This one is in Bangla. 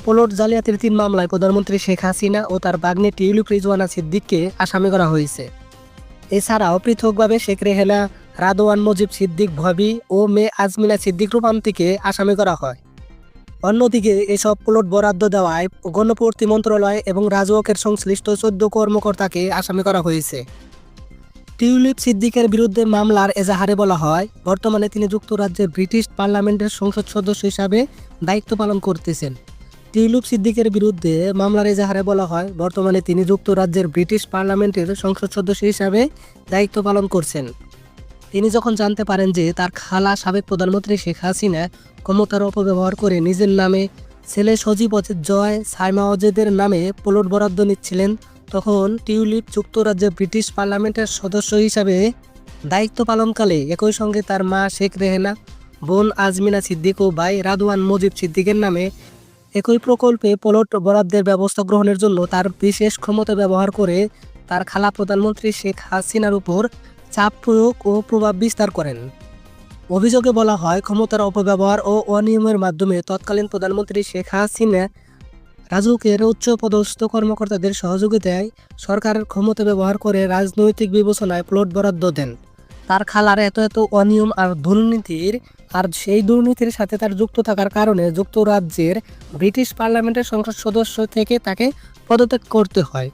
প্লট জালিয়াতির 3 মামলায় প্রধানমন্ত্রী শেখ হাসিনা ও তার ভাগ্নে টিউলিপ রিজওয়ানা সিদ্দিককে আসামি করা হয়েছে। এছাড়াও পৃথকভাবে শেখ রেহেনা, রাদওয়ান মজিব সিদ্দিক ভবি ও মেয়ে আজমিনা সিদ্দিক রূপান্তিকে আসামি করা হয়। অন্যদিকে এসব প্লট বরাদ্দ দেওয়ায় গণপূর্তি মন্ত্রণালয় এবং রাজউকের সংশ্লিষ্ট 14 কর্মকর্তাকে আসামি করা হয়েছে। টিউলিপ সিদ্দিকের বিরুদ্ধে মামলার এজাহারে বলা হয়, বর্তমানে তিনি যুক্তরাজ্যের ব্রিটিশ পার্লামেন্টের সংসদ সদস্য হিসাবে দায়িত্ব পালন করতেছেন। টিউলিপ সিদ্দিকের বিরুদ্ধে মামলার এজাহারে বলা হয়, বর্তমানে তিনি যুক্তরাজ্যের ব্রিটিশ পার্লামেন্টের সংসদ সদস্য হিসাবে দায়িত্ব পালন করছেন। তিনি যখন জানতে পারেন যে তার খালা সাবেক প্রধানমন্ত্রী শেখ হাসিনা ক্ষমতার অপব্যবহার করে নিজের নামে, ছেলে সজীব অজিত জয়, সাইমা অজেদের নামে প্লট বরাদ্দ নিচ্ছিলেন, তখন টিউলিপ যুক্তরাজ্যের ব্রিটিশ পার্লামেন্টের সদস্য হিসাবে দায়িত্ব পালনকালে একই সঙ্গে তার মা শেখ রেহেনা, বোন আজমিনা সিদ্দিক ও ভাই রাদওয়ান মজিব সিদ্দিকের নামে একই প্রকল্পে প্লট বরাদ্দের ব্যবস্থা গ্রহণের জন্য তার বিশেষ ক্ষমতা ব্যবহার করে তার খালা প্রধানমন্ত্রী শেখ হাসিনার উপর চাপ প্রয়োগ ও প্রভাব বিস্তার করেন। অভিযোগে বলা হয়, ক্ষমতার অপব্যবহার ও অনিয়মের মাধ্যমে তৎকালীন প্রধানমন্ত্রী শেখ হাসিনা রাজউকের উচ্চপদস্থ কর্মকর্তাদের সহযোগিতায় সরকারের ক্ষমতা ব্যবহার করে রাজনৈতিক বিবেচনায় প্লট বরাদ্দ দেন। তার খালার এত অনিয়ম আর সেই দুর্নীতির সাথে তার যুক্ত থাকার কারণে যুক্তরাজ্যের ব্রিটিশ পার্লামেন্টের সংসদ সদস্য থেকে তাকে পদত্যাগ করতে হয়।